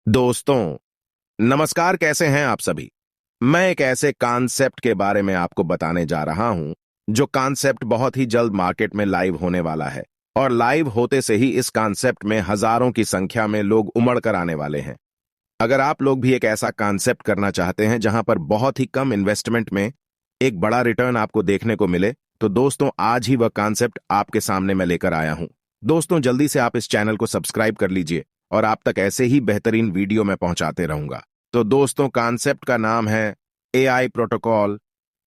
दोस्तों, नमस्कार। कैसे हैं आप सभी? मैं एक ऐसे कॉन्सेप्ट के बारे में आपको बताने जा रहा हूं जो कॉन्सेप्ट बहुत ही जल्द मार्केट में लाइव होने वाला है। और लाइव होते से ही इस कॉन्सेप्ट में हजारों की संख्या में लोग उमड़ कर आने वाले हैं। अगर आप लोग भी एक ऐसा कॉन्सेप्ट करना चाहते हैं जहां पर बहुत ही कम इन्वेस्टमेंट में एक बड़ा रिटर्न आपको देखने को मिले, तो दोस्तों आज ही वह कॉन्सेप्ट आपके सामने मैं लेकर आया हूं। दोस्तों, जल्दी से आप इस चैनल को सब्सक्राइब कर लीजिए और आप तक ऐसे ही बेहतरीन वीडियो मैं पहुंचाते रहूंगा। तो दोस्तों, कॉन्सेप्ट का नाम है एआई प्रोटोकॉल।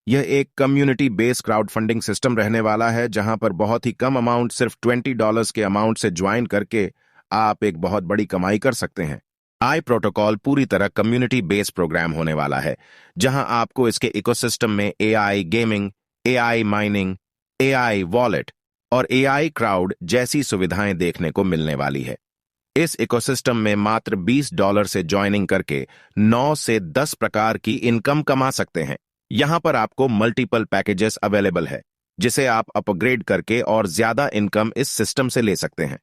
यह एक community based crowd funding system रहने वाला है जहां पर बहुत ही कम अमाउंट, सिर्फ $20 के अमाउंट से ज्वाइन करके आप एक बहुत बड़ी कमाई कर सकते हैं। आई प्रोटोकॉल पूरी तरह कम्युनिटी बेस्ड प्रोग्राम होने वाला है जहां आपको इसके इकोसिस्टम में AI gaming, AI mining, AI wallet और एआई क्राउड जैसी सुविधाएं देखने को मिलने वाली है। इस इकोसिस्टम में मात्र $20 से ज्वाइनिंग करके 9 से 10 प्रकार की इनकम कमा सकते हैं। यहां पर आपको मल्टीपल पैकेजेस अवेलेबल है जिसे आप अपग्रेड करके और ज्यादा इनकम इस सिस्टम से ले सकते हैं।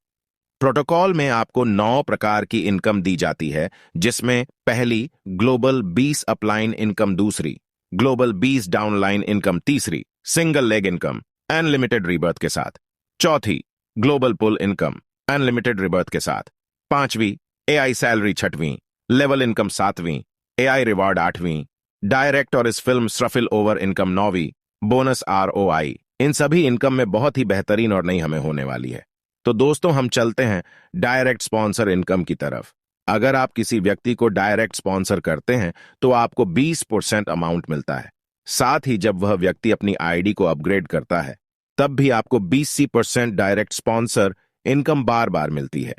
प्रोटोकॉल में आपको 9 प्रकार की इनकम दी जाती है, जिसमें पहली ग्लोबल 20 अपलाइन इनकम, दूसरी ग्लोबल 20 डाउनलाइन इनकम, तीसरी single leg income unlimited rebirth के साथ, चौथी ग्लोबल पुल इनकम अनलिमिटेड रीबर्थ के साथ, पांचवी एआई सैलरी छठवीं, लेवल इनकम सातवीं, एआई रिवॉर्ड आठवीं, डायरेक्ट और इस फिल्म स्ट्रफिल ओवर इनकम नौवीं, बोनस आरओआई। इन सभी इनकम में बहुत ही बेहतरीन और नई हमें होने वाली है। तो दोस्तों, हम चलते हैं डायरेक्ट स्पॉन्सर इनकम की तरफ। अगर आप किसी व्यक्ति को डायरेक्ट स्पॉन्सर करते हैं तो आपको 20% अमाउंट मिलता है। साथ ही जब वह व्यक्ति अपनी आईडी को अपग्रेड करता है तब भी आपको 20% डायरेक्ट स्पॉन्सर इनकम बार बार मिलती है।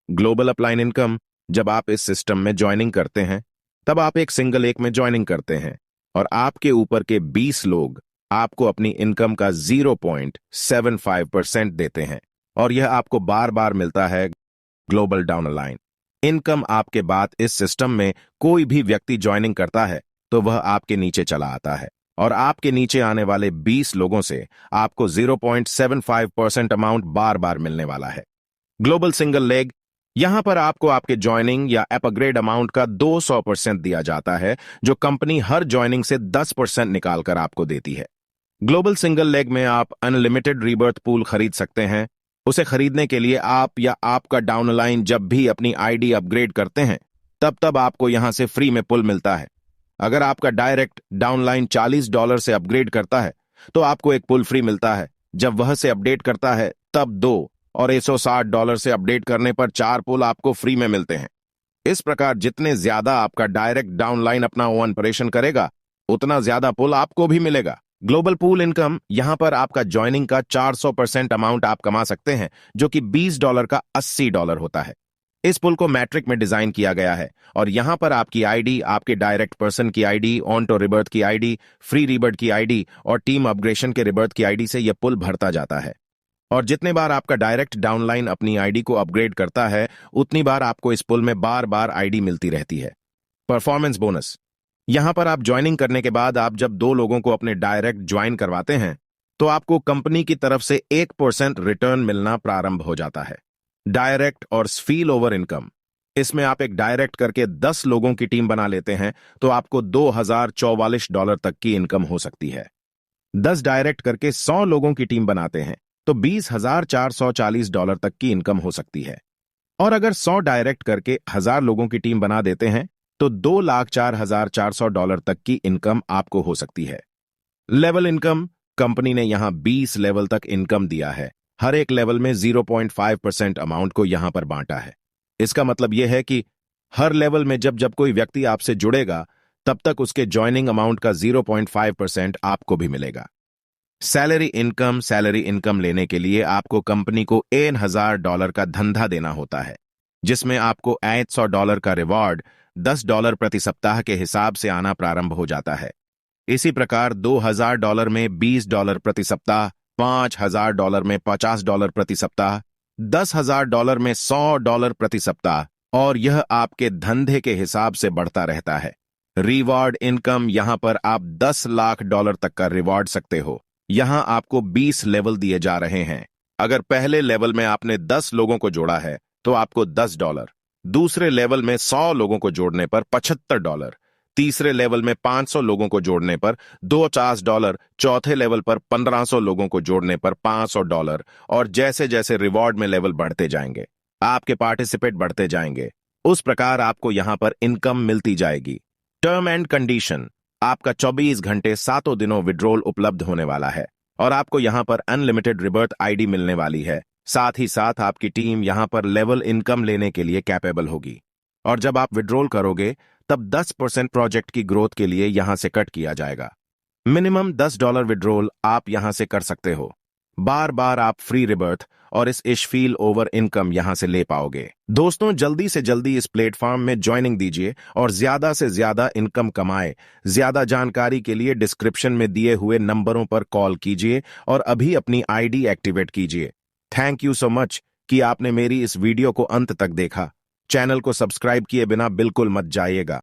ग्लोबल अपलाइन इनकम, जब आप इस सिस्टम में ज्वाइनिंग करते हैं तब आप एक सिंगल एक में ज्वाइनिंग करते हैं और आपके ऊपर के 20 लोग आपको अपनी इनकम का 0.75% देते हैं और यह आपको बार बार मिलता है। ग्लोबल डाउन लाइन इनकम, आपके बाद इस सिस्टम में कोई भी व्यक्ति ज्वाइनिंग करता है तो वह आपके नीचे चला आता है और आपके नीचे आने वाले 20 लोगों से आपको 0.75% अमाउंट बार बार मिलने वाला है। ग्लोबल सिंगल लेग, यहां पर आपको आपके ज्वाइनिंग या अपग्रेड अमाउंट का 200% दिया जाता है, जो कंपनी हर ज्वाइनिंग से 10% निकालकर आपको देती है। ग्लोबल सिंगल लेग में आप अनलिमिटेड रीबर्थ पूल खरीद सकते हैं। उसे खरीदने के लिए आप या आपका डाउनलाइन जब भी अपनी आईडी अपग्रेड करते हैं तब तब आपको यहां से फ्री में पुल मिलता है। अगर आपका डायरेक्ट डाउनलाइन $40 से अपग्रेड करता है तो आपको एक पुल फ्री मिलता है। जब वह से अपडेट करता है तब 2 और $160 से अपडेट करने पर 4 पुल आपको फ्री में मिलते हैं। इस प्रकार जितने ज्यादा आपका डायरेक्ट डाउनलाइन अपना ऑपरेशन करेगा उतना ज्यादा पुल आपको भी मिलेगा। ग्लोबल पूल इनकम, यहां पर आपका ज्वाइनिंग का 400% अमाउंट आप कमा सकते हैं, जो कि $20 का $80 होता है। इस पुल को मैट्रिक में डिजाइन किया गया है और यहां पर आपकी आईडी, आपके डायरेक्ट पर्सन की आईडी, ऑनटो रिबर्थ की आईडी, फ्री रिबर्थ की आईडी और टीम अपग्रेशन के रिबर्थ की आईडी से यह पुल भरता जाता है। और जितने बार आपका डायरेक्ट डाउनलाइन अपनी आईडी को अपग्रेड करता है उतनी बार आपको इस पुल में बार बार आईडी मिलती रहती है। परफॉर्मेंस बोनस, यहां पर आप ज्वाइनिंग करने के बाद आप जब 2 लोगों को अपने डायरेक्ट ज्वाइन करवाते हैं तो आपको कंपनी की तरफ से 1% रिटर्न मिलना प्रारंभ हो जाता है। डायरेक्ट और स्पील ओवर इनकम, इसमें आप एक डायरेक्ट करके 10 लोगों की टीम बना लेते हैं तो आपको $2044 तक की इनकम हो सकती है। 10 डायरेक्ट करके 100 लोगों की टीम बनाते हैं तो $20,440 तक की इनकम हो सकती है। और अगर 100 डायरेक्ट करके 1000 लोगों की टीम बना देते हैं तो $2,04,400 तक की इनकम आपको हो सकती है। लेवल इनकम, कंपनी ने यहां 20 लेवल तक इनकम दिया है। हर एक लेवल में 0.5% अमाउंट को यहां पर बांटा है। इसका मतलब यह है कि हर लेवल में जब जब कोई व्यक्ति आपसे जुड़ेगा तब तक उसके ज्वाइनिंग अमाउंट का 0.5% आपको भी मिलेगा। सैलरी इनकम लेने के लिए आपको कंपनी को $1,000 का धंधा देना होता है, जिसमें आपको $100 का रिवॉर्ड $10 प्रति सप्ताह के हिसाब से आना प्रारंभ हो जाता है। इसी प्रकार $2,000 में $20 प्रति सप्ताह, $5,000 में $50 प्रति सप्ताह, $10,000 में $100 प्रति सप्ताह, और यह आपके धंधे के हिसाब से बढ़ता रहता है। रिवॉर्ड इनकम, यहां पर आप $10 लाख तक का रिवॉर्ड सकते हो। यहां आपको 20 लेवल दिए जा रहे हैं। अगर पहले लेवल में आपने 10 लोगों को जोड़ा है तो आपको $10, दूसरे लेवल में 100 लोगों को जोड़ने पर $75, तीसरे लेवल में 500 लोगों को जोड़ने पर $250, चौथे लेवल पर 1500 लोगों को जोड़ने पर $500, और जैसे जैसे रिवॉर्ड में लेवल बढ़ते जाएंगे, आपके पार्टिसिपेट बढ़ते जाएंगे, उस प्रकार आपको यहां पर इनकम मिलती जाएगी। टर्म एंड कंडीशन: आपका 24 घंटे 7 दिनों विड्रॉल उपलब्ध होने वाला है और आपको यहां पर अनलिमिटेड रिबर्थ आईडी मिलने वाली है। साथ ही साथ आपकी टीम यहां पर लेवल इनकम लेने के लिए कैपेबल होगी, और जब आप विड्रॉल करोगे तब 10% प्रोजेक्ट की ग्रोथ के लिए यहां से कट किया जाएगा। मिनिमम $10 विड्रॉल आप यहां से कर सकते हो। बार बार आप फ्री रिबर्थ और इस इशफील ओवर इनकम यहां से ले पाओगे। दोस्तों, जल्दी से जल्दी इस प्लेटफॉर्म में ज्वाइनिंग दीजिए और ज्यादा से ज्यादा इनकम कमाए। ज्यादा जानकारी के लिए डिस्क्रिप्शन में दिए हुए नंबरों पर कॉल कीजिए और अभी अपनी आईडी एक्टिवेट कीजिए। थैंक यू सो मच कि आपने मेरी इस वीडियो को अंत तक देखा। चैनल को सब्सक्राइब किए बिना बिल्कुल मत जाइएगा।